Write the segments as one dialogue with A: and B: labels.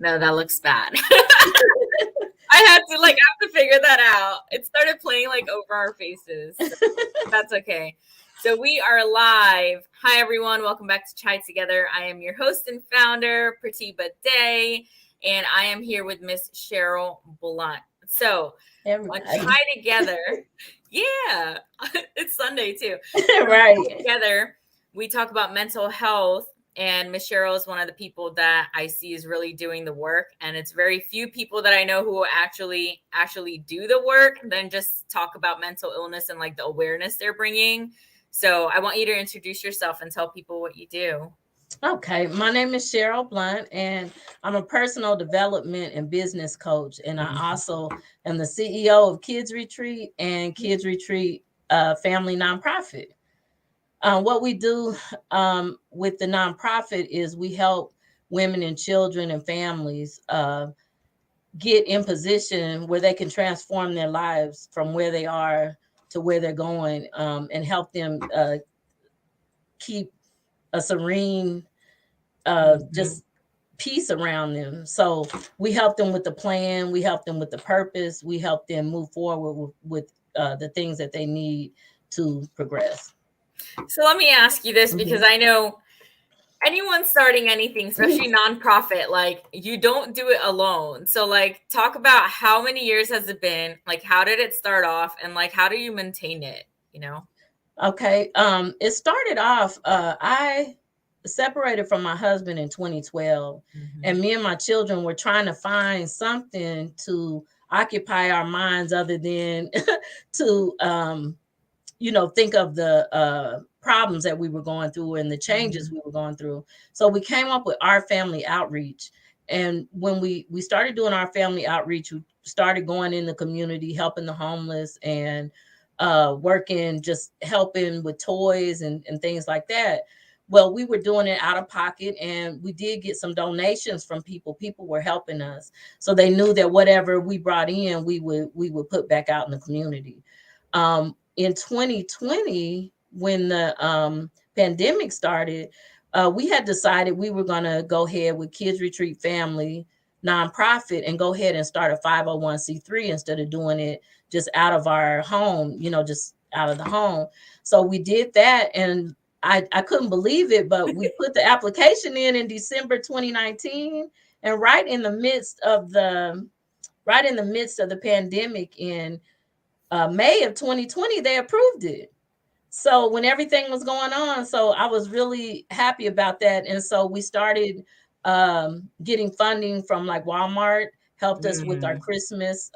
A: No, that looks bad. I have to figure that out. It started playing like over our faces. So that's okay. So we are live. Hi everyone, welcome back to Chai Together. I am your host and founder, Pratiba Day, and I am here with Miss Cheryl Blunt. So on Chai Together, yeah, it's Sunday too.
B: Right.
A: Together, we talk about mental health, and Miss Cheryl is one of the people that I see is really doing the work. And it's very few people that I know who actually do the work than just talk about mental illness and like the awareness they're bringing. So I want you to introduce yourself and tell people what you do.
B: Okay. My name is Cheryl Blunt, and I'm a personal development and business coach. And I also am the CEO of Kids Retreat and Kids Retreat Family Nonprofit. What we do with the nonprofit is we help women and children and families get in position where they can transform their lives from where they are to where they're going, and help them keep a serene, just peace around them. So we help them with the plan, we help them with the purpose, we help them move forward with the things that they need to progress.
A: So let me ask you this, because I know anyone starting anything, especially nonprofit, like you don't do it alone. So like talk about how many years has it been? Like how did it start off, and like how do you maintain it, you know?
B: Okay. It started off, I separated from my husband in 2012, and me and my children were trying to find something to occupy our minds other than to think of the problems that we were going through and the changes we were going through. So we came up with our family outreach. And when we started doing our family outreach, we started going in the community, helping the homeless, and working, just helping with toys and things like that. Well, we were doing it out of pocket, and we did get some donations from people. People were helping us, so they knew that whatever we brought in, we would put back out in the community. In 2020, when the pandemic started, we had decided we were going to go ahead with Kids Retreat Family Nonprofit and go ahead and start a 501c3 instead of doing it just out of our home, just out of the home. So we did that, and I couldn't believe it, but we put the application in December 2019, and right in the midst of the pandemic in May of 2020, they approved it. So when everything was going on, so I was really happy about that. And so we started getting funding from like Walmart, helped us with our Christmas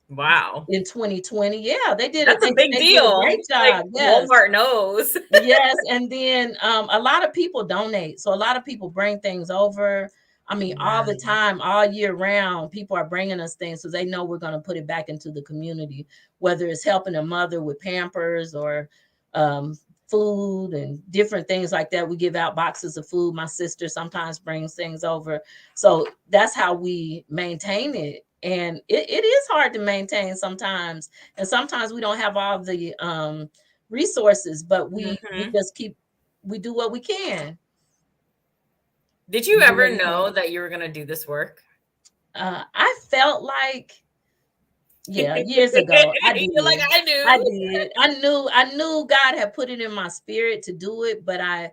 A: Wow.
B: in 2020. Yeah, they did it.
A: That's a big
B: They did a
A: deal.
B: great
A: Like
B: job. Yes.
A: Walmart knows.
B: Yes. And then a lot of people donate. So a lot of people bring things over. I mean, all the time, all year round, people are bringing us things, so they know we're going to put it back into the community, whether it's helping a mother with Pampers or food and different things like that. We give out boxes of food. My sister sometimes brings things over. So that's how we maintain it. And it is hard to maintain sometimes. And sometimes we don't have all the resources, but we just we do what we can.
A: Did you ever know that you were going to do this work?
B: I felt like, yeah, years ago, I did.
A: You're like, I knew.
B: I did. I knew God had put it in my spirit to do it, but I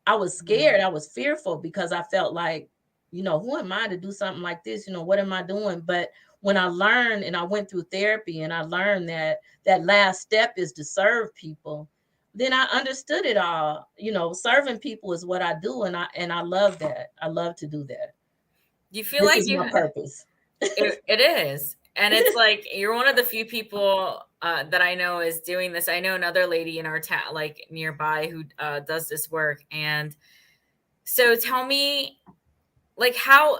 B: was scared. I was fearful because I felt like, who am I to do something like this? What am I doing? But when I learned, and I went through therapy, and I learned that that last step is to serve people, then I understood it all. Serving people is what I do, and I love that. I love to do that.
A: You feel
B: This
A: like
B: is my purpose.
A: it is. And it's like you're one of the few people that I know is doing this. I know another lady in our town, like nearby, who does this work. And so tell me, like, how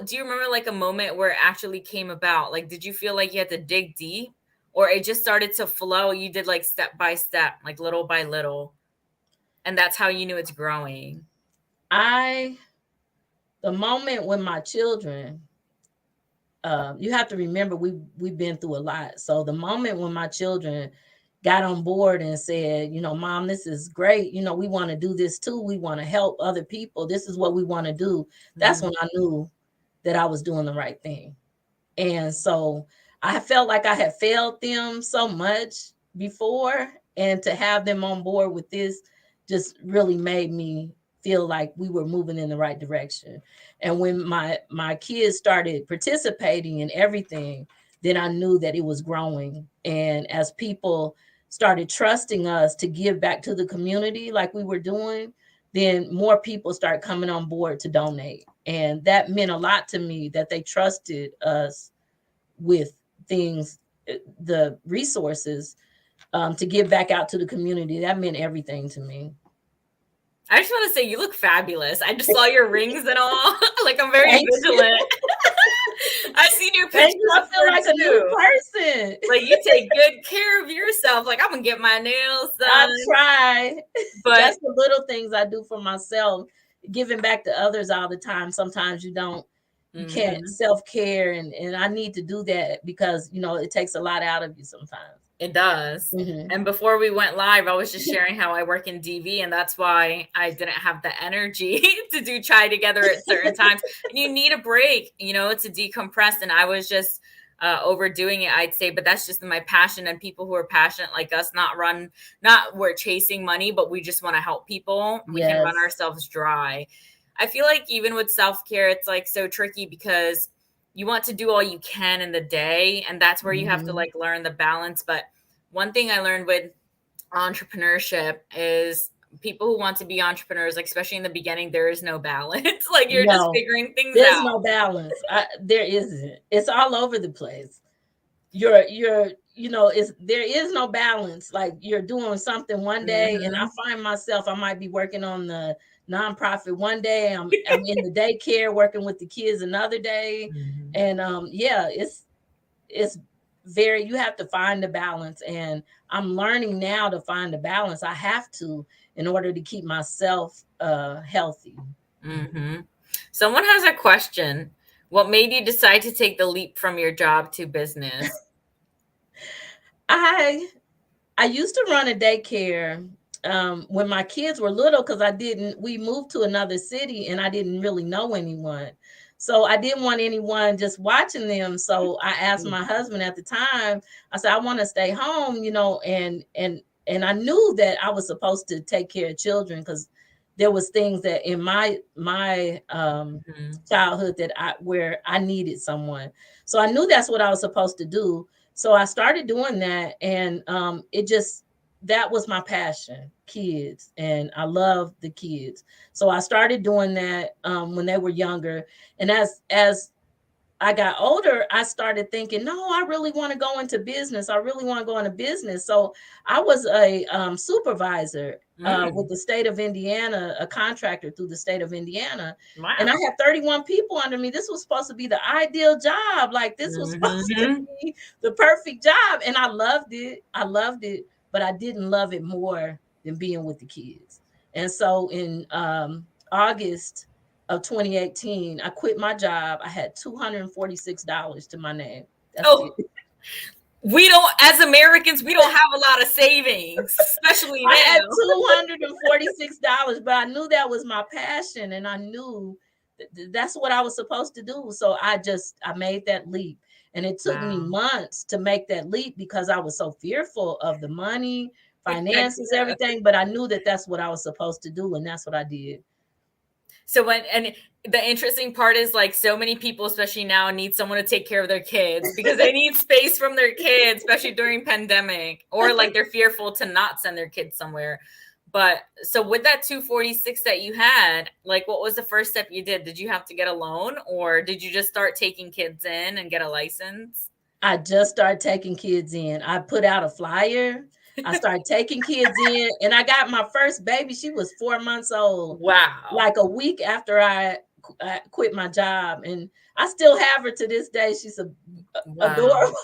A: do you remember like a moment where it actually came about? Like, did you feel like you had to dig deep, or it just started to flow? You did like step by step, like little by little, and that's how you knew it's growing.
B: The moment when my children, you have to remember we've been through a lot. So the moment when my children got on board and said, Mom, this is great. We want to do this too. We want to help other people. This is what we want to do. That's when I knew that I was doing the right thing. And so I felt like I had failed them so much before, and to have them on board with this just really made me feel like we were moving in the right direction. And when my kids started participating in everything, then I knew that it was growing. And as people started trusting us to give back to the community like we were doing, then more people start coming on board to donate. And that meant a lot to me, that they trusted us with things, the resources, to give back out to the community. That meant everything to me.
A: I just want to say you look fabulous. I just saw your rings and all. Like, I'm very
B: Thank
A: vigilant. I seen your
B: Thank
A: pictures
B: you. I feel
A: before
B: like a new
A: too.
B: person.
A: Like, you take good care of yourself. Like, I'm gonna get my nails
B: I
A: done.
B: try.
A: But
B: That's the little things I do for myself. Giving back to others all the time. Sometimes you can't self-care, and I need to do that because it takes a lot out of you sometimes.
A: it does.
B: Mm-hmm.
A: And before we went live, I was just sharing how I work in DV, and that's why I didn't have the energy to do chai together at certain times. And you need a break, to decompress. And I was just overdoing it, I'd say. But that's just my passion. And people who are passionate like us, not we're chasing money, but we just want to help people. We can run
B: Yes.
A: ourselves dry. I feel like even with self-care, it's like so tricky because you want to do all you can in the day, and that's where you have to like learn the balance. But one thing I learned with entrepreneurship is people who want to be entrepreneurs, like especially in the beginning, there is no balance. Like you're just
B: No,
A: figuring things
B: there's
A: out.
B: no balance. There isn't. It's all over the place. There is no balance. Like you're doing something one day, and I find myself, I might be working on the nonprofit one day. I'm in the daycare working with the kids another day. And yeah, it's very, you have to find the balance, and I'm learning now to find the balance. I have to, in order to keep myself healthy.
A: Someone has a question. What made you decide to take the leap from your job to business?
B: I used to run a daycare when my kids were little, because we moved to another city and I didn't really know anyone. So I didn't want anyone just watching them. So I asked my husband at the time, I said, I want to stay home, and I knew that I was supposed to take care of children, because there was things that in my childhood where I needed someone. So I knew that's what I was supposed to do. So I started doing that, and that was my passion, kids, and I love the kids. So I started doing that when they were younger, and as I got older, I started thinking, no, I really want to go into business. I really want to go into business. So I was a supervisor with the state of Indiana, a contractor through the state of Indiana.
A: Wow.
B: And I had 31 people under me. This was supposed to be the ideal job. Like this was supposed to be the perfect job. And I loved it. But I didn't love it more than being with the kids. And so in August of 2018, I quit my job. I had $246 to my name. That's it.
A: We don't, as Americans, we don't have a lot of savings, especially now.
B: I had $246, but I knew that was my passion, and I knew that's what I was supposed to do. So I made that leap. And it took me months to make that leap because I was so fearful of the money, finances, everything. But I knew that that's what I was supposed to do, and that's what I did.
A: So and the interesting part is like so many people, especially now, need someone to take care of their kids because they need space from their kids, especially during pandemic, or like they're fearful to not send their kids somewhere. But so with that 246 that you had, like what was the first step you did? Did you have to get a loan, or did you just start taking kids in and get a license?
B: I just started taking kids in. I put out a flyer. I started taking kids in, and I got my first baby. She was 4 months old.
A: Wow.
B: Like a week after I quit my job, and I still have her to this day. She's adorable.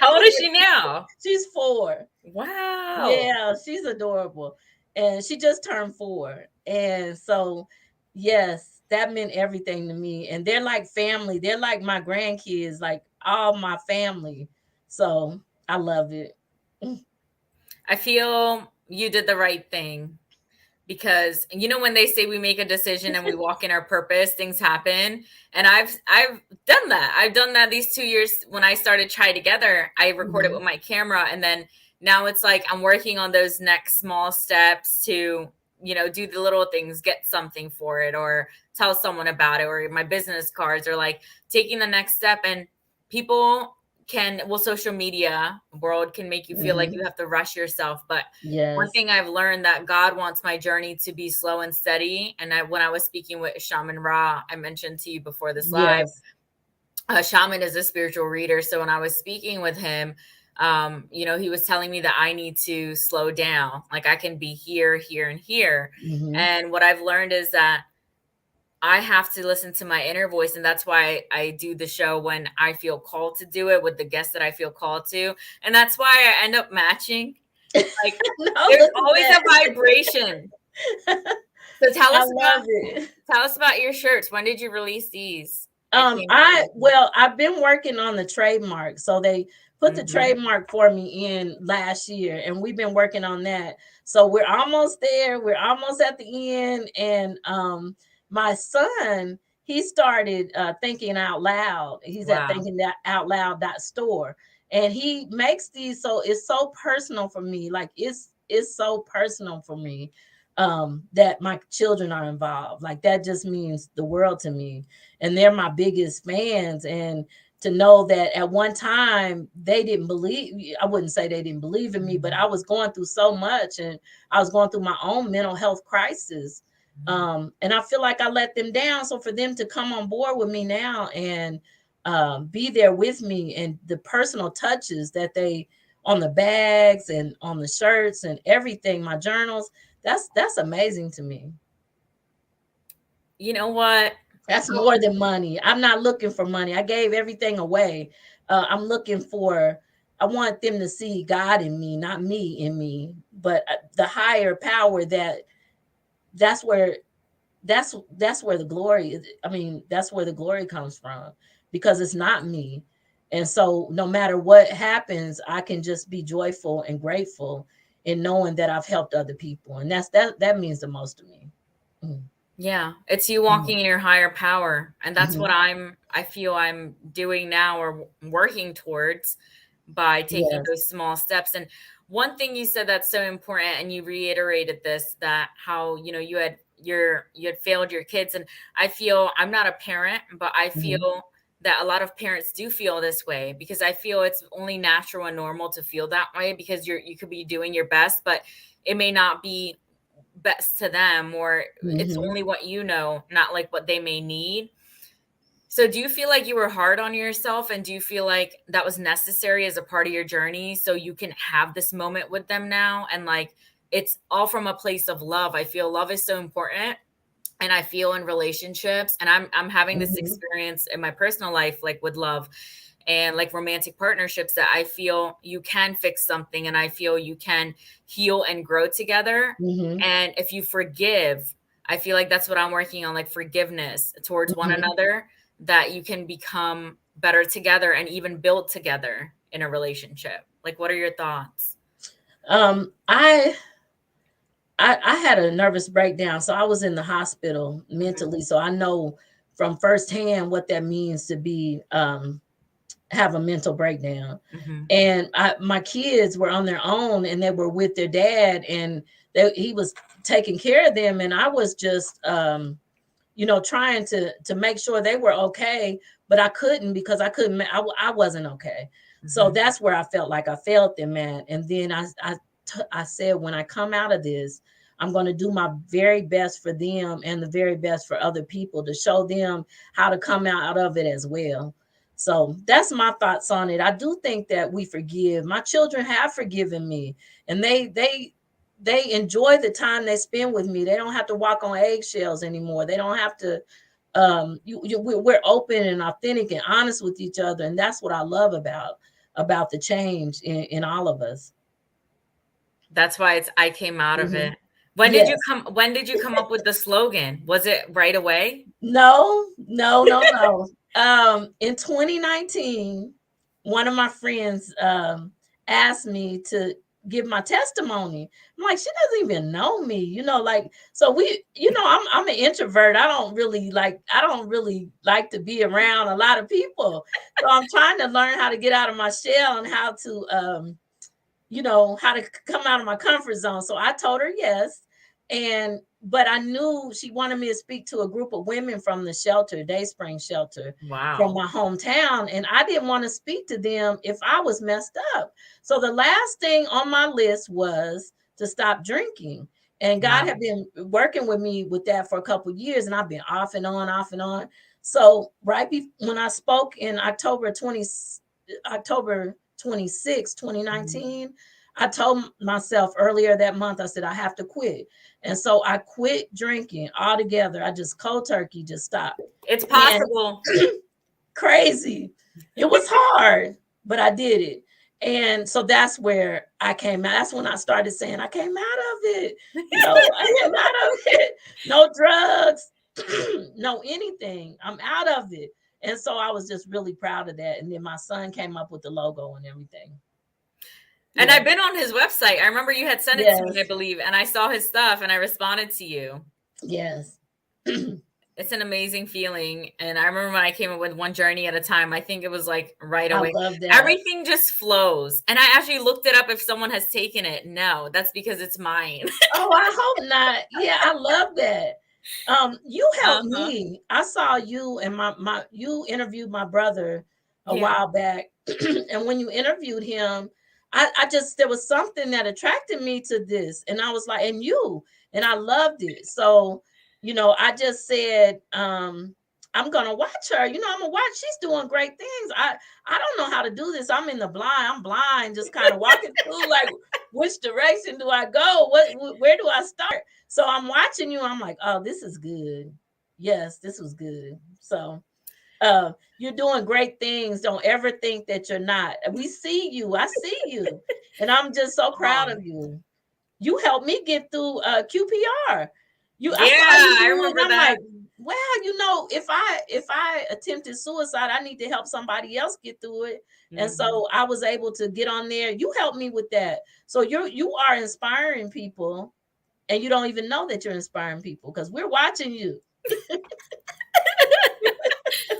A: How old is she now?
B: She's 4.
A: Wow.
B: Yeah, she's adorable. And she just turned 4. And so, yes, that meant everything to me. And they're like family. They're like my grandkids, like all my family. So I love it.
A: I feel you did the right thing because you know when they say we make a decision and we walk in our purpose, things happen. And I've done that. I've done that these 2 years. When I started Try Together, I recorded with my camera, and then now it's like I'm working on those next small steps to, you know, do the little things, get something for it, or tell someone about it, or my business cards, or like taking the next step. And people can, well, social media world can make you feel like you have to rush yourself, but one
B: Yes.
A: thing I've learned, that God wants my journey to be slow and steady. And when I was speaking with Shaman Ra, I mentioned to you before this live,
B: Yes.
A: Shaman is a spiritual reader. So when I was speaking with him, you know, he was telling me that I need to slow down. Like I can be here, here, and here. And what I've learned is that I have to listen to my inner voice. And that's why I do the show when I feel called to do it, with the guests that I feel called to. And that's why I end up matching. Like
B: No,
A: there's
B: look at
A: always a
B: that.
A: vibration. So
B: I love it.
A: tell us about your shirts. When did you release these? I came out of it.
B: I've been working on the trademark. So they put the
A: Mhm.
B: trademark for me in last year, and we've been working on that. So we're almost there. We're almost at the end. And my son, he started thinking out loud. He's at
A: Wow.
B: thinking that out loud store. And he makes these, so it's so personal for me. Like it's so personal for me that my children are involved. Like that just means the world to me, and they're my biggest fans. And to know that at one time they didn't believe, I wouldn't say they didn't believe in me, but I was going through so much, and I was going through my own mental health crisis. And I feel like I let them down. So for them to come on board with me now and be there with me, and the personal touches that they on the bags and on the shirts and everything, my journals, that's amazing to me.
A: You know what?
B: That's
A: So
B: more than money. I'm not looking for money. I gave everything away. I'm looking for, I want them to see God in me, not me in me, but the higher power that that's where that's where the glory is. I mean, that's where the glory comes from, because it's not me. And so no matter what happens, I can just be joyful and grateful in knowing that I've helped other people. And that means the most to me. Mm,
A: yeah, it's you
B: mm,
A: walking in your higher power. And that's what
B: mhm.
A: I feel I'm doing now, or working towards, by taking
B: Yes.
A: those small steps. And one thing you said that's so important, and you reiterated this, that how, you know, you had failed your kids. And I feel, I'm not a parent, but I
B: Mhm.
A: feel that a lot of parents do feel this way, because I feel it's only natural and normal to feel that way, because you could be doing your best, but it may not be best to them, or it's
B: Mhm.
A: only what you know, not like what they may need. So do you feel like you were hard on yourself, and do you feel like that was necessary as a part of your journey so you can have this moment with them now? And like it's all from a place of love. I feel love is so important, and I feel in relationships, and I'm having this
B: Mhm.
A: experience in my personal life, like with love and like romantic partnerships, that I feel you can fix something, and I feel you can heal and grow together.
B: Mhm.
A: And if you forgive, I feel like that's what I'm working on, like forgiveness towards one
B: Mhm.
A: another, that you can become better together and even build together in a relationship. Like, what are your thoughts?
B: Um, I I had a nervous breakdown, so I was in the hospital
A: Mhm,
B: mentally. So I know from firsthand what that means to be have a mental breakdown.
A: mhm.
B: And my kids were on their own, and they were with their dad, and he was taking care of them, and I was just trying to make sure they were okay, but I couldn't, because I couldn't. I wasn't okay. So
A: Mhm.
B: that's where I felt like I failed them at. And then I said, when I come out of this, I'm going to do my very best for them and the very best for other people, to show them how to come out of it as well. So that's my thoughts on it. I do think that we forgive. My children have forgiven me, and they enjoy the time they spend with me. They don't have to walk on eggshells anymore. They don't have to. We're open and authentic and honest with each other, and that's what I love about the change in all of us.
A: That's why it's I came out of
B: Mhm.
A: it.
B: Yes.
A: When did you come up with the slogan? Was it right away?
B: No, no, no, no. In 2019, one of my friends asked me to. give my testimony. I'm like, she doesn't even know me, you know, like, so we, you know, I'm an introvert. I don't really like to be around a lot of people. So I'm trying to learn how to get out of my shell and how to you know, how to come out of my comfort zone. So I told her yes. But I knew she wanted me to speak to a group of women from the shelter, Day Spring shelter from
A: Wow.
B: my hometown. And I didn't want to speak to them if I was messed up. So the last thing on my list was to stop drinking. And God
A: Wow.
B: had been working with me with that for a couple of years. And I've been off and on, off and on. So when I spoke in October 26,
A: Mhm.
B: 2019, I told myself earlier that month, I said, I have to quit. And so I quit drinking altogether. I just cold turkey, just stopped.
A: It's
B: And
A: possible.
B: crazy. It was hard, but I did it. And so that's where I came out. That's when I started saying I came out of it. You know, I came out of it. No drugs, no anything. I'm out of it. And so I was just really proud of that. And then my son came up with the logo and everything.
A: And
B: Yeah.
A: I've been on his website. I remember you had sent it to me, I
B: Yes.
A: believe, and I saw his stuff and I responded to you.
B: Yes.
A: It's an amazing feeling. And I remember when I came up with one journey at a time, I think it was like right
B: I
A: away.
B: love that.
A: Everything just flows. And I actually looked it up if someone has taken it. No, that's because it's mine.
B: Oh, I hope not. Yeah, I love that. You helped
A: Uh-huh.
B: me. I saw you and you interviewed my brother a
A: Yeah.
B: while back. And when you interviewed him, I just there was something that attracted me to this. And I was like, and I loved it. So, you know, I just said, I'm gonna watch her. You know, I'm gonna watch. She's doing great things. I don't know how to do this. I'm blind, just kind of walking through like which direction do I go? Where do I start? So I'm watching you. I'm like, oh, this is good. Yes, this was good. So you're doing great things. Don't ever think that you're not. We see you. I see you. And I'm just so proud
A: Oh.
B: of you. You helped me get through QPR. I
A: Yeah,
B: saw you
A: I
B: do it, and
A: remember
B: I'm
A: that.
B: like, wow, you know, if I attempted suicide, I need to help somebody else get through it. And
A: Mhm.
B: so I was able to get on there. You helped me with that. So you are inspiring people, and you don't even know that you're inspiring people because we're watching you.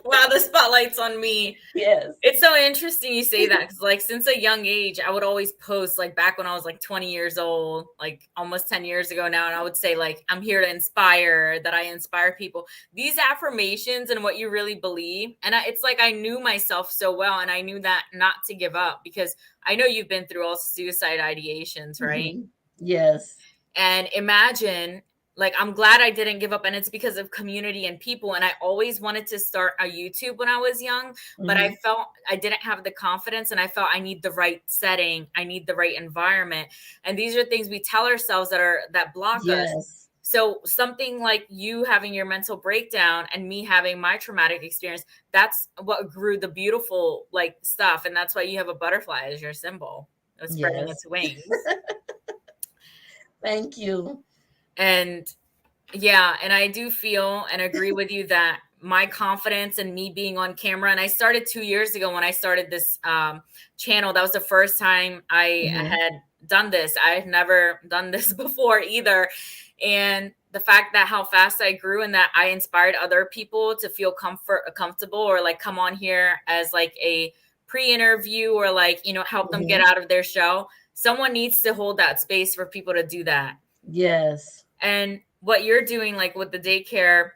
A: Wow, the spotlight's on me.
B: Yes.
A: It's so interesting you say that because, like, since a young age, I would always post, like, back when I was like 20 years old, like almost 10 years ago now, and I would say, like, I'm here to inspire, that I inspire people. These affirmations and what you really believe. And it's like I knew myself so well, and I knew that not to give up because I know you've been through all suicide ideations, right?
B: Mhm. Yes.
A: And imagine, like, I'm glad I didn't give up, and it's because of community and people. And I always wanted to start a YouTube when I was young, but I
B: Mhm.
A: felt I didn't have the confidence, and I felt I need the right setting, I need the right environment. And these are things we tell ourselves that block us.
B: Yes.
A: So something like you having your mental breakdown and me having my traumatic experience, that's what grew the beautiful like stuff. And that's why you have a butterfly as your symbol. It's spreading
B: Yes.
A: its wings.
B: Thank you.
A: And yeah, and I do feel and agree with you that my confidence and me being on camera, and I started 2 years ago when I started this channel. That was the first time I
B: Mhm.
A: had done this. I had never done this before either. And the fact that how fast I grew and that I inspired other people to feel comfortable or like come on here as like a pre-interview or like, help them get
B: Mhm.
A: out of their show. Someone needs to hold that space for people to do that.
B: Yes.
A: And what you're doing, like with the daycare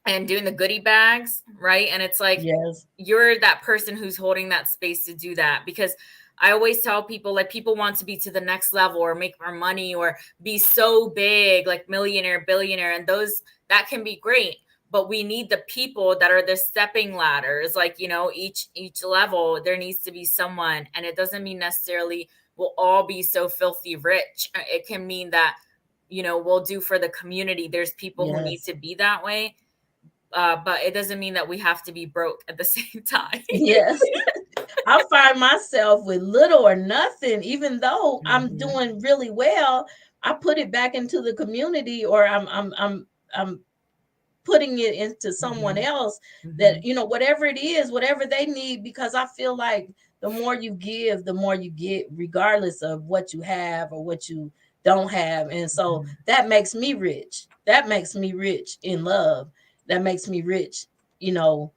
A: and doing the goodie bags, right? And it's like
B: Yes.
A: you're that person who's holding that space to do that. Because I always tell people, like, people want to be to the next level or make more money or be so big, like millionaire, billionaire, and those that can be great. But we need the people that are the stepping ladders, like, each level there needs to be someone. And it doesn't mean necessarily we'll all be so filthy rich. It can mean that we'll do for the community. There's people who need
B: Yes.
A: to be that way, but it doesn't mean that we have to be broke at the same time.
B: Yes. I find myself with little or nothing, even though I'm
A: Mhm.
B: doing really well. I put it back into the community, or I'm putting it into someone
A: Mhm.
B: else, that,
A: Mhm.
B: you know, whatever it is, whatever they need, because I feel like the more you give, the more you get, regardless of what you have or what you don't have. And so
A: Mhm.
B: that makes me rich. That makes me rich in love. That makes me rich, you know,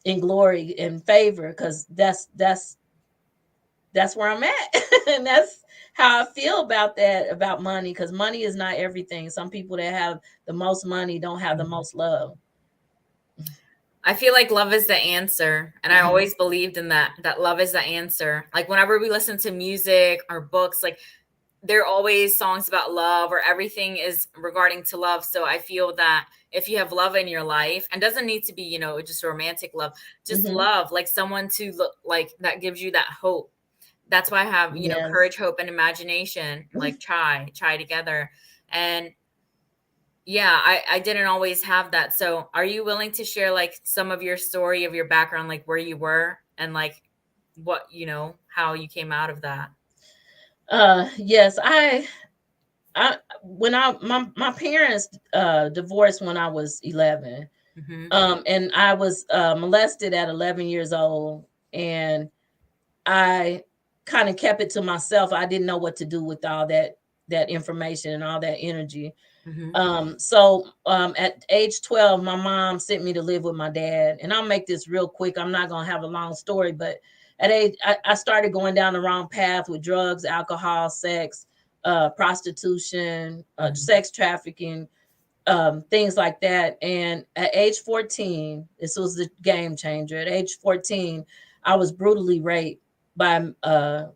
B: in glory and favor, because that's where I'm at. And that's how I feel about that, about money, because money is not everything. Some people that have the most money don't have the
A: Mhm.
B: most love.
A: I feel like love is the answer, and I
B: Mhm.
A: always believed in that love is the answer. Like whenever we listen to music or books, like there are always songs about love or everything is regarding to love. So I feel that if you have love in your life, and doesn't need to be, you know, just romantic love, just
B: Mhm.
A: love, like someone to look like that gives you that hope. That's why I have, you know,
B: Yes.
A: courage, hope, and imagination, like try together. And yeah, I didn't always have that. So are you willing to share like some of your story of your background, like where you were and like what, you know, how you came out of that?
B: Yes, I when my parents divorced when I was 11.
A: Hmm.
B: And I was molested at 11 years old, and I kind of kept it to myself. I didn't know what to do with all that information and all that energy.
A: Hmm.
B: At age 12, my mom sent me to live with my dad. And I'll make this real quick. I'm not gonna have a long story, but I started going down the wrong path with drugs, alcohol, sex, prostitution,
A: Hmm.
B: sex trafficking, things like that. And at age 14, this was the game changer. At age 14, I was brutally raped by a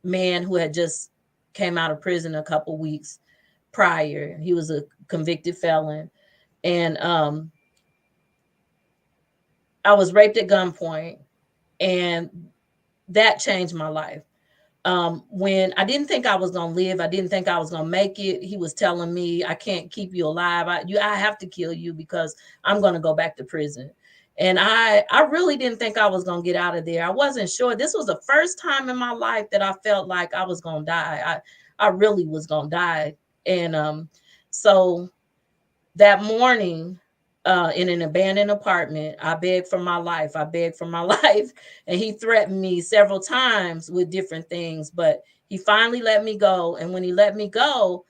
B: man who had just came out of prison a couple weeks prior. He was a convicted felon. And I was raped at gunpoint, and that changed my life. When I didn't think I was gonna live, I didn't think I was gonna make it. He was telling me, "I can't keep you alive. I have to kill you because I'm gonna go back to prison." And I really didn't think I was gonna get out of there. I wasn't sure. This was the first time in my life that I felt like I was gonna die. I really was gonna die. And so that morning, in an abandoned apartment, I begged for my life. I begged for my life. And he threatened me several times with different things, but he finally let me go. And when he let me go,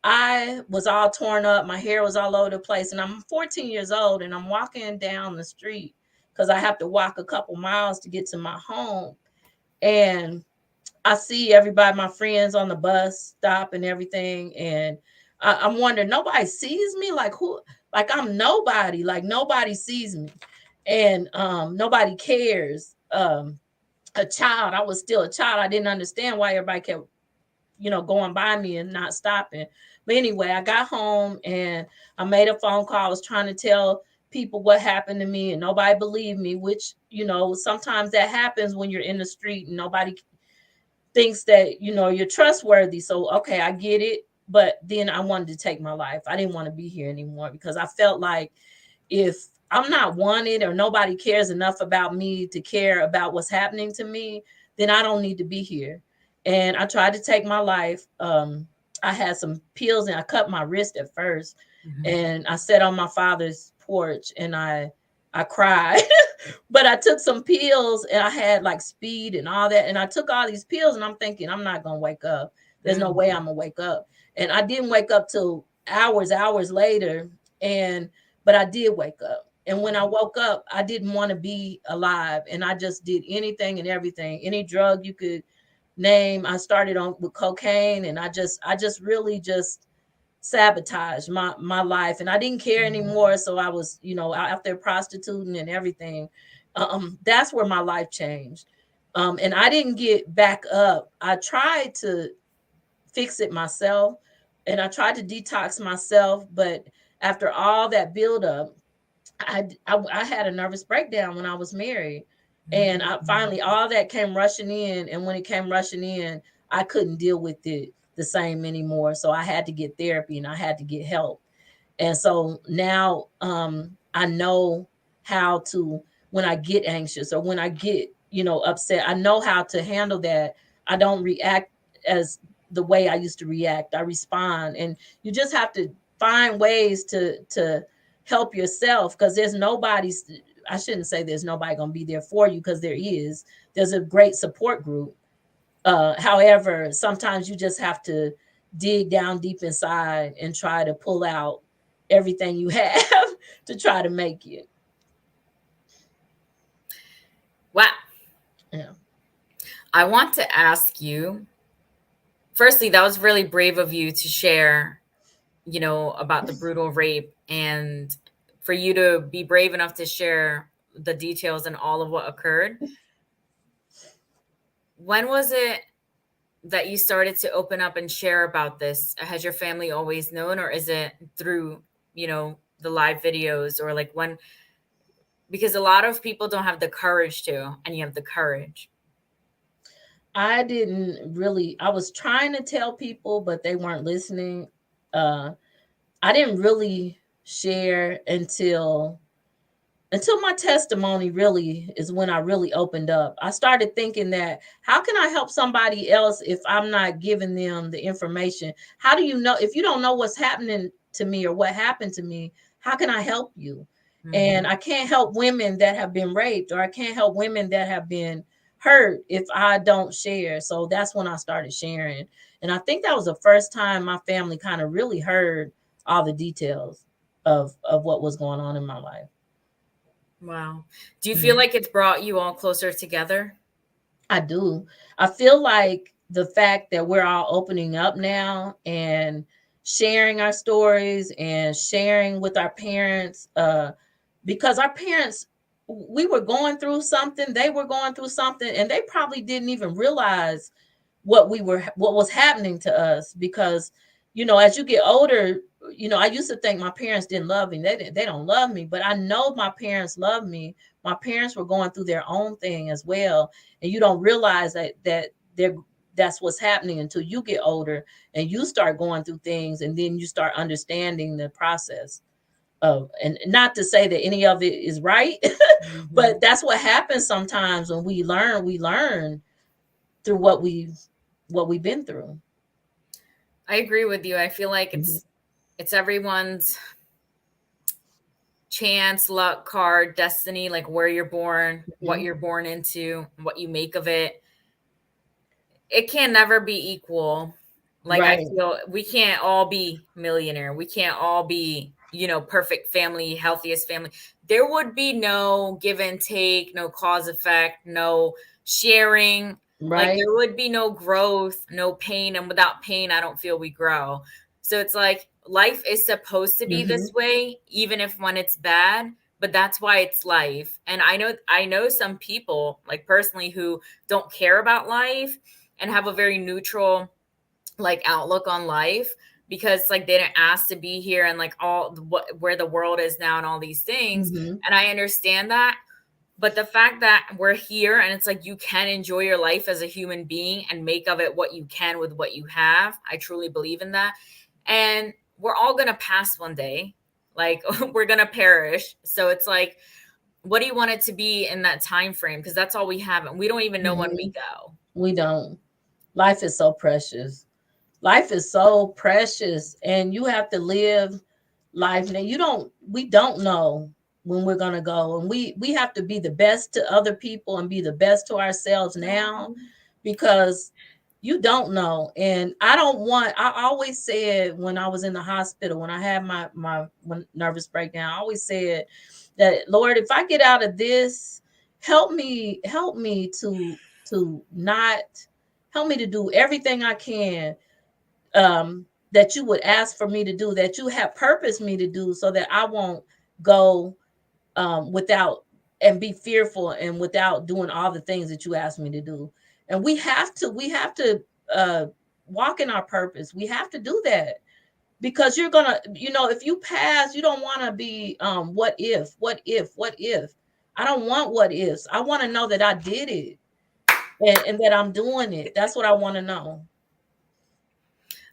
B: I was all torn up. My hair was all over the place. And I'm 14 years old, and I'm walking down the street because I have to walk a couple miles to get to my home. And I see everybody, my friends on the bus stop and everything. And I'm wondering, nobody sees me? Like who? Like I'm nobody. Like nobody sees me. And nobody cares. A child, I was still a child. I didn't understand why everybody kept, you know, going by me and not stopping. But anyway, I got home and I made a phone call. I was trying to tell people what happened to me, and nobody believed me, which, you know, sometimes that happens when you're in the street and nobody thinks that, you know, you're trustworthy. So okay, I get it. But then I wanted to take my life. I didn't want to be here anymore because I felt like if I'm not wanted or nobody cares enough about me to care about what's happening to me, then I don't need to be here. And I tried to take my life. I had some pills and I cut my wrist at first.
A: Hmm.
B: And I sat on my father's porch and I cried. But I took some pills and I had like speed and all that. And I took all these pills and I'm thinking, I'm not going to wake up. There's no
A: Mm.
B: way I'm going to wake up. And I didn't wake up till hours later. And, but I did wake up. And when I woke up, I didn't want to be alive. And I just did anything and everything, any drug you could name. I started on with cocaine, and I just really just sabotaged my life, and I didn't care anymore. So I was, you know, out there prostituting and everything. That's where my life changed. And I didn't get back up. I tried to fix it myself, and I tried to detox myself, but after all that buildup, I had a nervous breakdown when I was married. And I
A: Mm.
B: finally, all that came rushing in, and when it came rushing in, I couldn't deal with it the same anymore. So I had to get therapy and I had to get help. And so now, I know how to, when I get anxious or when I get, you know, upset, I know how to handle that. I don't react as the way I used to react. I respond. And you just have to find ways to help yourself, because I shouldn't say there's nobody going to be there for you, because there's a great support group. However, sometimes you just have to dig down deep inside and try to pull out everything you have to try to make it.
A: Wow.
B: Yeah.
A: I want to ask you, firstly, that was really brave of you to share, about the brutal rape, and for you to be brave enough to share the details and all of what occurred. When was it that you started to open up and share about this? Has your family always known, or is it through, the live videos, or like when, because a lot of people don't have the courage to, and you have the courage.
B: I was trying to tell people, but they weren't listening. I didn't really share until my testimony really is when I really opened up. I started thinking that, how can I help somebody else if I'm not giving them the information? How do you know if you don't know what's happening to me or what happened to me? How can I help you? And
A: Mm-hmm.
B: I can't help women that have been raped, or I can't help women that have been hurt if I don't share. So that's when I started sharing. And I think that was the first time my family kind of really heard all the details of what was going on in my life.
A: Wow. Do you feel
B: Mhm.
A: like it's brought you all closer together?
B: I do. I feel like the fact that we're all opening up now and sharing our stories and sharing with our parents, because our parents, we were going through something, they were going through something, and they probably didn't even realize what was happening to us. Because as you get older, I used to think my parents didn't love me. They don't love me, but I know my parents love me. My parents were going through their own thing as well, and you don't realize that's what's happening until you get older and you start going through things, and then you start understanding the process of. And not to say that any of it is right, but
A: Mm-hmm.
B: that's what happens sometimes. When we learn through what we've been through.
A: I agree with you. I feel like
B: Mhm.
A: it's everyone's chance, luck, card, destiny, like where you're born, what
B: Mhm.
A: you're born into, what you make of it. It can never be equal. Like I
B: Right.
A: feel we can't all be millionaire. We can't all be, perfect family, healthiest family. There would be no give and take, no cause effect, no sharing. Like
B: Right.
A: there would be no growth, no pain, and without pain I don't feel we grow. So it's like life is supposed to be this
B: Mhm.
A: way even if when it's bad, but that's why it's life. And I know some people like personally who don't care about life and have a very neutral like outlook on life because like they didn't ask to be here and like all what where the world is now and all these things.
B: Mhm.
A: And I understand that, but the fact that we're here and it's like you can enjoy your life as a human being and make of it what you can with what you have, I truly believe in that. And we're all going to pass one day, like we're going to perish. So it's like, what do you want it to be in that time frame? Because that's all we have, and we don't even know when we
B: Mhm.
A: go.
B: We don't. Life is so precious. Life is so precious, and you have to live life. Now we don't know when we're going to go, and we have to be the best to other people and be the best to ourselves now, because you don't know. And I always said, when I was in the hospital, when I had my nervous breakdown, I always said that, Lord, if I get out of this, help me to not help me to do everything I can, that you would ask for me to do, that you have purposed me to do, so that I won't go, without, and be fearful, and without doing all the things that you asked me to do. And we have to uh, walk in our purpose. We have to do that, because you're gonna, if you pass, you don't want to be, what if. I don't want what ifs. I want to know that I did it, and that I'm doing it. That's what I want to know.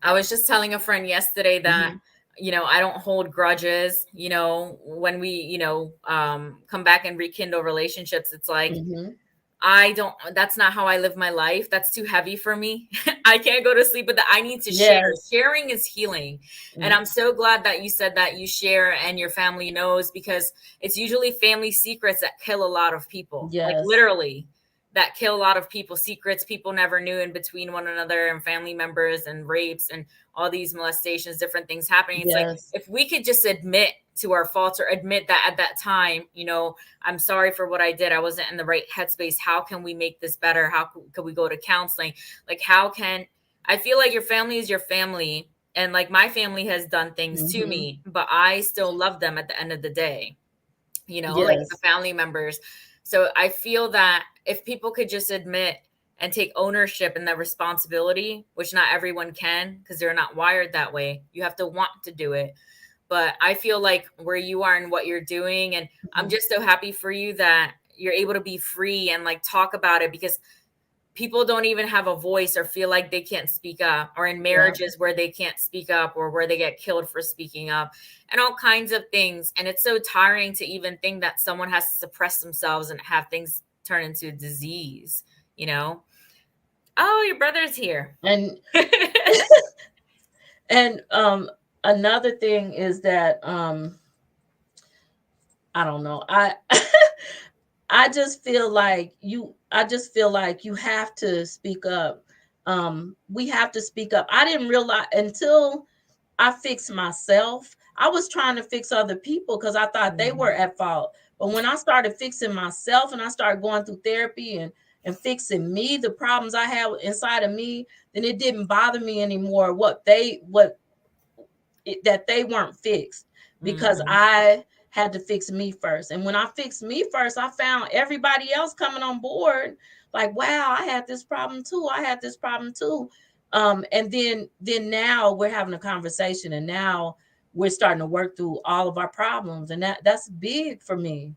A: I was just telling a friend yesterday that,
B: Hmm.
A: I don't hold grudges, when we, come back and rekindle relationships. It's like,
B: Hmm.
A: that's not how I live my life. That's too heavy for me. I can't go to sleep with that. I need to share.
B: Yes.
A: Sharing is healing. And I'm so glad that you said that you share and your family knows, because it's usually family secrets that kill a lot of people. Like
B: Yes.
A: literally that kill a lot of people, secrets people never knew in between one another, and family members, and rapes and all these molestations, different things happening. It's like,
B: Yes.
A: if we could just admit to our faults, or admit that at that time, I'm sorry for what I did. I wasn't in the right headspace. How can we make this better? How could we go to counseling? Like, I feel like your family is your family. And like my family has done things to me, but I still love them at the end of the day, like the
B: Yes.
A: family members. So I feel that if people could just admit and take ownership and that responsibility, which not everyone can because they're not wired that way, you have to want to do it. But I feel like where you are and what you're doing, and I'm just so happy for you that you're able to be free and like talk about it, because people don't even have a voice or feel like they can't speak up, or in marriages where they can't speak up, or where they get killed for speaking up, and all kinds of things. And it's so tiring to even think that someone has to suppress themselves and have things turn into a disease, Oh, your brother's here.
B: And and another thing is that I don't know. I just feel like you have to speak up. We have to speak up. I didn't realize until I fixed myself. I was trying to fix other people because I thought they were at fault. But when I started fixing myself and I started going through therapy and fixing me, the problems I had inside of me, then it didn't bother me anymore that they weren't fixed, because I had to fix me first. And when I fixed me first, I found everybody else coming on board. Like, wow, I had this problem too. I had this problem too. And then now we're having a conversation, and now we're starting to work through all of our problems, and that's big for me.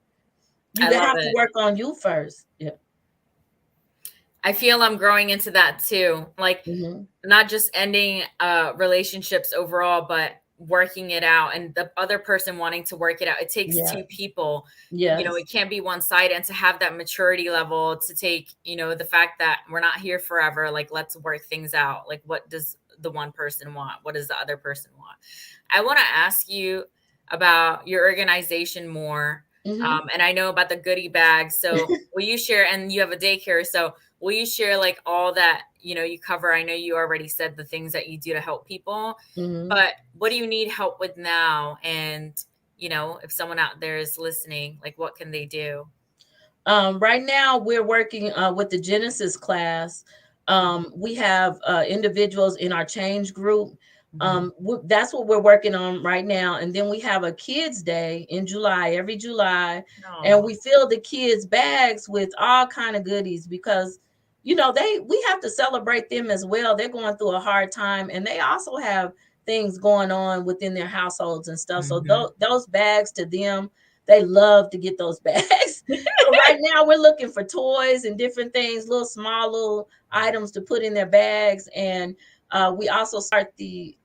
B: You
A: I love
B: have to
A: it.
B: work on you first. Yeah.
A: I feel I'm growing into that too. Like, not just ending relationships overall, but working it out, and the other person wanting to work it out. It takes two people.
B: Yes.
A: It can't be one sided. And to have that maturity level to take, the fact that we're not here forever. Like, let's work things out. Like, what does the one person want? What does the other person want? I want to ask you about your organization more. And I know about the goodie bags. So will you share, and you have a daycare. So will you share like all that, you cover? I know you already said the things that you do to help people, but what do you need help with now? And, if someone out there is listening, like, what can they do?
B: Right now we're working with the Genesis class. We have individuals in our change group. That's what we're working on right now. And then we have a kids day in July, every July. And we fill the kids bags with all kind of goodies, because we have to celebrate them as well. They're going through a hard time, and they also have things going on within their households and stuff. So those bags, to them, they love to get those bags. So right now we're looking for toys and different things, little items to put in their bags. And we also start the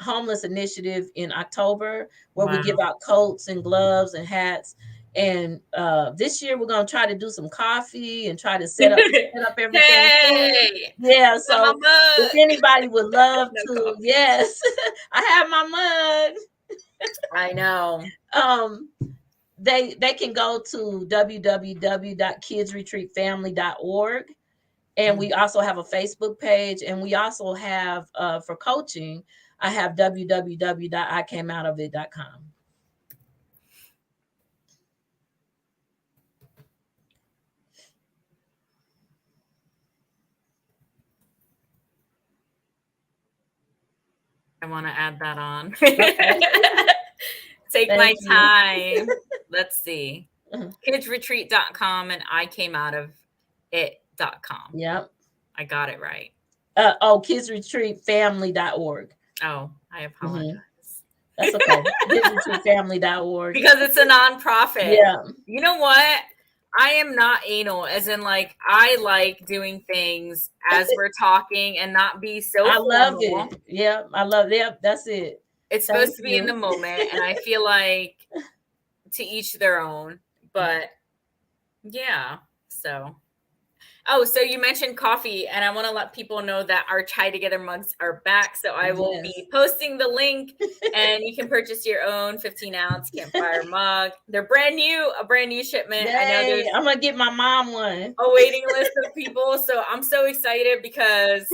B: homeless initiative in October, where we give out coats and gloves and hats. And this year we're going to try to do some coffee and try to set up everything.
A: Hey,
B: yeah. So if anybody would love to, yes, I have my mug.
A: I know.
B: They can go to www.kidsretreatfamily.org. And we also have a Facebook page, and we also have for coaching, I have www.icameutoofit.com.
A: I want to add that on.
B: Okay.
A: Take my time. Let's see. Kidsretreat.com and icameutoofit.com.
B: Yep.
A: I got it right.
B: Kidsretreatfamily.org.
A: Oh, I apologize.
B: That's okay. Kidsretreatfamily.org.
A: Because it's a nonprofit.
B: Yeah.
A: You know what? I am not anal, as in like I like doing things as we're talking and not be so
B: I love
A: formal.
B: it. Yeah, I love it. Yep, that's it.
A: It's supposed to be in the moment, and I feel like to each their own. But yeah. So oh, so you mentioned coffee, and I want to let people know that our Chai Together mugs are back. So I will
B: Yes.
A: be posting the link, and you can purchase your own 15-ounce campfire mug. They're brand new, a brand new shipment. I know
B: Yay.
A: there's
B: I'm gonna get my mom one.
A: a waiting list of people, so I'm so excited because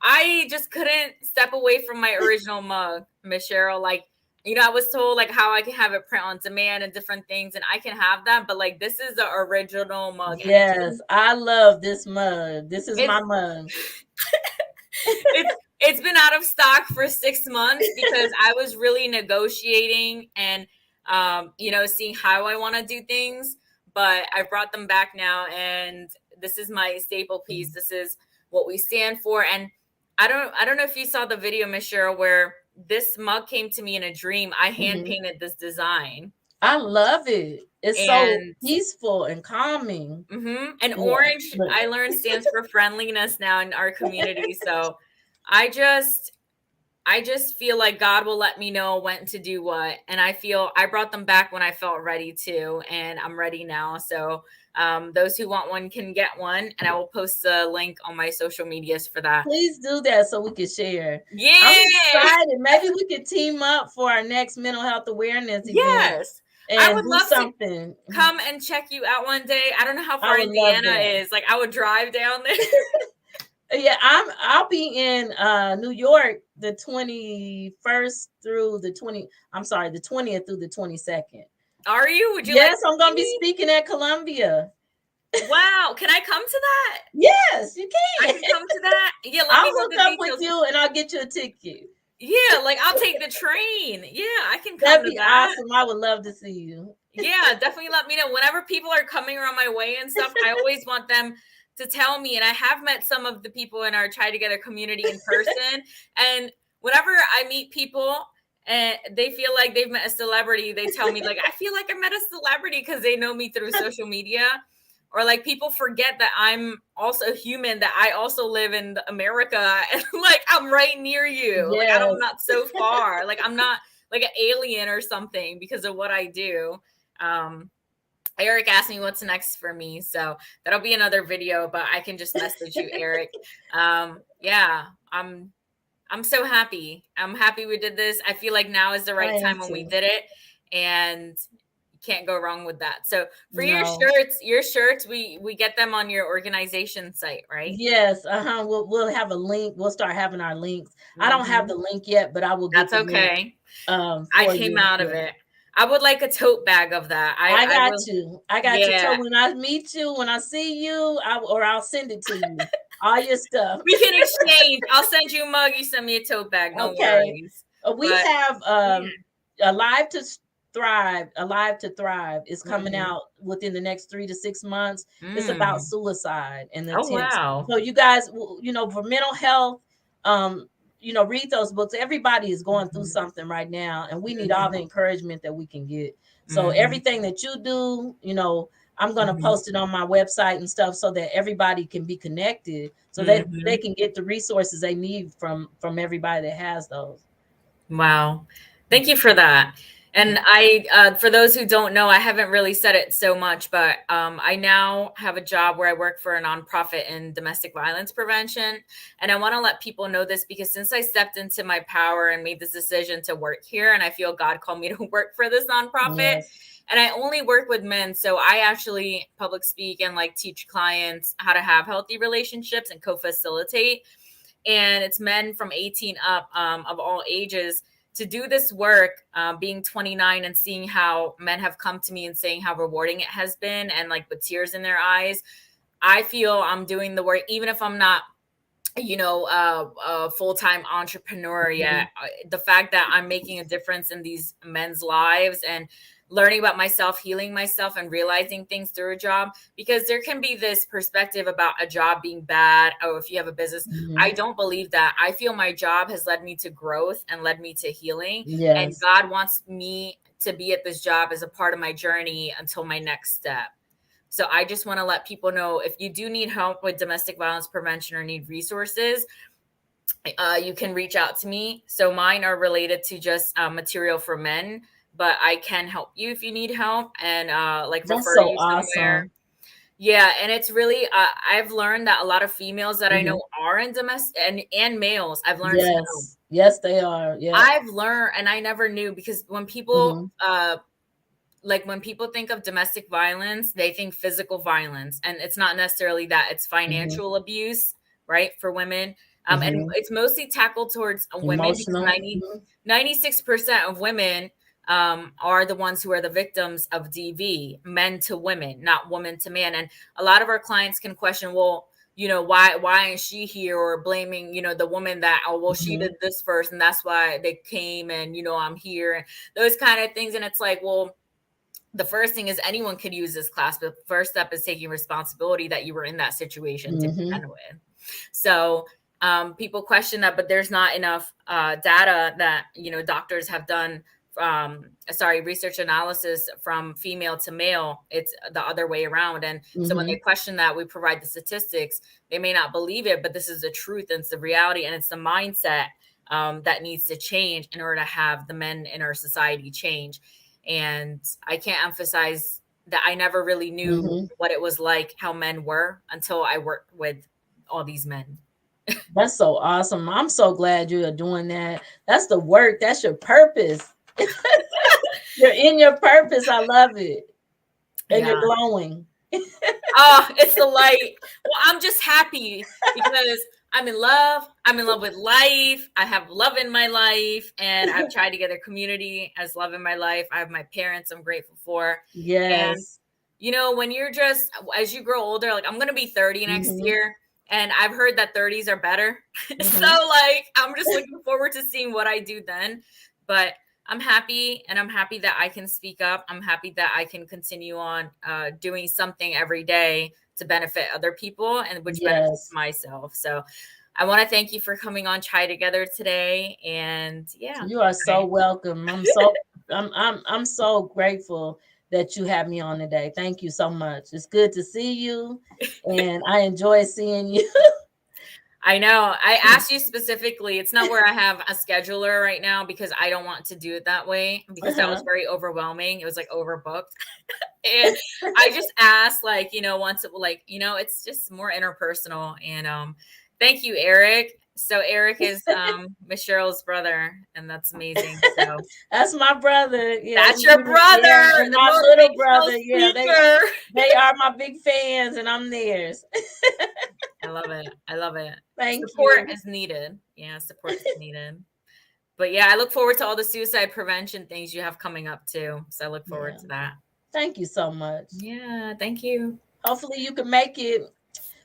A: I just couldn't step away from my original mug, Miss Cheryl. Like, you know, I was told like how I can have it print on demand and different things, and I can have that, but like this is the original mug, and
B: Yes, I love this mug. This is my
A: it's
B: mug.
A: it's been out of stock for 6 months because I was really negotiating and you know, seeing how I want to do things. But I brought them back now, and this is my staple piece. This is what we stand for. And I don't know if you saw the video, Miss Cheryl, where this mug came to me in a dream. I hand
B: Mhm.
A: painted this design.
B: I love it. It's so
A: And
B: peaceful and calming.
A: and
B: Yeah.
A: orange, I learned, stands for friendliness now in our community. So I just I just feel like God will let me know when to do what. And I feel I brought them back when I felt ready to, and I'm ready now. So those who want one can get one, and I will post the link on my social medias for that.
B: Please do that so we can share. I'm
A: Yeah.
B: excited. Maybe we could team up for our next mental health awareness event
A: Yes. I
B: and
A: would
B: do
A: love to
B: something.
A: come and check you out one day. I don't know how
B: I
A: far
B: would love
A: Indiana
B: that.
A: is. Like I would drive down there.
B: Yeah, I'll be in New York the 21st through the 20, I'm sorry, the 20th through the 22nd.
A: Are you? Would you like
B: Yes,
A: to
B: I'm
A: see
B: gonna be
A: me?
B: speaking at Columbia.
A: Wow. Can I come to that?
B: Yes, you
A: I
B: can.
A: can come to that. Yeah, let
B: I'll
A: me know
B: hook
A: the
B: up with
A: details.
B: you and I'll get you a ticket.
A: Yeah, like I'll take the train. Yeah, I can come
B: That'd
A: to
B: be
A: that.
B: awesome. I would love to see you.
A: Yeah, definitely let me know. Whenever people are coming around my way and stuff, I always want them to tell me. And I have met some of the people in our Try Together community in person. And whenever I meet people and they feel like they've met a celebrity, they tell me, like, I feel like I met a celebrity because they know me through social media. Or like people forget that I'm also human, that I also live in America and like I'm right near you. Like I'm
B: Yes.
A: not so far. Like I'm not like an alien or something because of what I do. Um, Eric asked me what's next for me, so that'll be another video. But I can just message you, Eric. Yeah, I'm so happy. I'm happy we did this. I feel like now is the
B: I
A: right
B: am
A: time when we
B: too.
A: did it, and you can't go wrong with that. So for
B: No.
A: your shirts, we get them on your organization site, right?
B: Yes, uh-huh. We'll have a link. We'll start having our links. I don't have
A: Hmm.
B: the link yet, but I will get
A: That's
B: the link
A: okay. I
B: for
A: came
B: you.
A: out of
B: Yeah.
A: it. I would like a tote bag of that.
B: I
A: I
B: got
A: will.
B: you. I got you. So
A: Yeah,
B: when I meet you, when I see you, I'll send it to you. All your stuff.
A: we can exchange. I'll send you a mug. You send me a tote bag. No
B: Okay.
A: worries.
B: We
A: But
B: have
A: yeah.
B: Alive to Thrive. Alive to Thrive is coming
A: Hmm.
B: out within the next 3 to 6 months. It's about
A: Mm.
B: suicide and the
A: Oh
B: attempts.
A: wow.
B: So you guys, for mental health, um, read those books. Everybody is going through
A: Hmm.
B: something right now, and we need all
A: Hmm.
B: the encouragement that we can get. So
A: Hmm.
B: everything that you do, I'm gonna
A: Hmm.
B: post it on my website and stuff so that everybody can be connected, so that they
A: Hmm.
B: can get the resources they need from everybody that has those.
A: Wow. Thank you for that. And for those who don't know, I haven't really said it so much, but I now have a job where I work for a nonprofit in domestic violence prevention. And I want to let people know this because since I stepped into my power and made this decision to work here, and I feel God called me to work for this nonprofit,
B: Yes.
A: and I only work with men. So I actually public speak and like teach clients how to have healthy relationships and co facilitate. And it's men from 18 up, of all ages, to do this work, being 29 and seeing how men have come to me and saying how rewarding it has been, and like with tears in their eyes. I feel I'm doing the work, even if I'm not, a full-time entrepreneur yet.
B: Mhm.
A: The fact that I'm making a difference in these men's lives and learning about myself, healing myself, and realizing things through a job, because there can be this perspective about a job being bad. Oh, if you have a business, I
B: Mhm.
A: don't believe that. I feel my job has led me to growth and led me to healing, and
B: Yes.
A: God wants me to be at this job as a part of my journey until my next step. So I just want to let people know, if you do need help with domestic violence prevention or need resources, you can reach out to me. So mine are related to just material for men, but I can help you if you need help and like
B: That's
A: refer
B: so
A: you somewhere.
B: awesome.
A: Yeah, and it's really I've learned that a lot of females that I know
B: Mhm.
A: are in domestic and males, I've learned to know.
B: Yes. Yes, they are. Yeah.
A: I've learned, and I never knew, because when people
B: Mhm.
A: like when people think of domestic violence, they think physical violence, and it's not necessarily that. It's
B: Mhm.
A: financial abuse, right, for women. And
B: Mhm.
A: it's mostly tackled towards women, because
B: Emotional. Mhm.
A: 96% of women are the ones who are the victims of DV, men to women, not woman to man. And a lot of our clients can question, well, why is she here, or blaming, the woman that, oh, well, she did
B: Mhm.
A: this first and that's why they came, and I'm here, and those kind of things. And it's like, well, the first thing is anyone could use this class, but the first step is taking responsibility that you were in that situation to
B: Mhm.
A: begin with. So people question that, but there's not enough data that doctors have done. Research analysis from female to male. It's the other way around. And so when they
B: Mhm.
A: question that, we provide the statistics. They may not believe it, but this is the truth, and it's the reality, and it's the mindset that needs to change in order to have the men in our society change. And I can't emphasize that I never really knew
B: Mhm.
A: what it was like, how men were, until I worked with all these men.
B: That's so awesome. I'm so glad you are doing that. That's the work. That's your purpose. You're in your purpose. I love it. And you're
A: Yeah.
B: glowing.
A: Oh, it's the light. Well, I'm just happy because I'm in love. I'm in love with life. I have love in my life, and I've tried to get a community as love in my life. I have my parents I'm grateful for. And
B: Yes.
A: when you're just, as you grow older, like I'm going to be 30 next
B: Mhm.
A: year, and I've heard that 30s are better.
B: Mhm.
A: So like I'm just looking forward to seeing what I do then. But I'm happy, and I'm happy that I can speak up. I'm happy that I can continue on doing something every day to benefit other people, and which benefits
B: Yes.
A: myself. So I want to thank you for coming on Chai Together today. And yeah,
B: You are so welcome. I'm so grateful that you have me on today. Thank you so much. It's good to see you, and I enjoy seeing you.
A: I know. I asked you specifically. It's not where I have a scheduler right now, because I don't want to do it that way, because that was
B: Uh-huh.
A: very overwhelming. It was like overbooked. And I just asked, like, once it, like, it's just more interpersonal. And thank you, Eric. So Eric is Miss Cheryl's brother, and that's amazing. So
B: That's my brother. Yeah,
A: that's your
B: yeah,
A: brother,
B: and
A: the
B: my little
A: motivational
B: brother. Yeah,
A: speaker.
B: they are my big fans, and I'm theirs.
A: I love it. I love it.
B: Thank
A: Support
B: you.
A: is needed. Yeah, support is needed. But yeah, I look forward to all the suicide prevention things you have coming up too. So I look forward
B: Yeah.
A: to that.
B: Thank you so much.
A: Yeah, thank you.
B: Hopefully you can make it.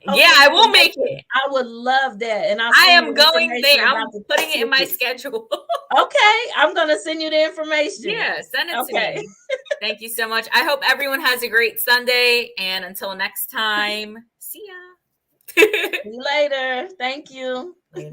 A: Yeah,
B: Hopefully
A: I
B: you can
A: will
B: make
A: make
B: it.
A: it.
B: I would love that. And I'll
A: I
B: send you
A: am
B: the
A: going there.
B: information about
A: I'm
B: the
A: putting it in my
B: tickets.
A: schedule.
B: Okay, I'm gonna send you the information.
A: Yeah, send it to
B: Okay.
A: me. Thank you so much. I hope everyone has a great Sunday. And until next time, see ya.
B: See you later. Thank you.
A: Later.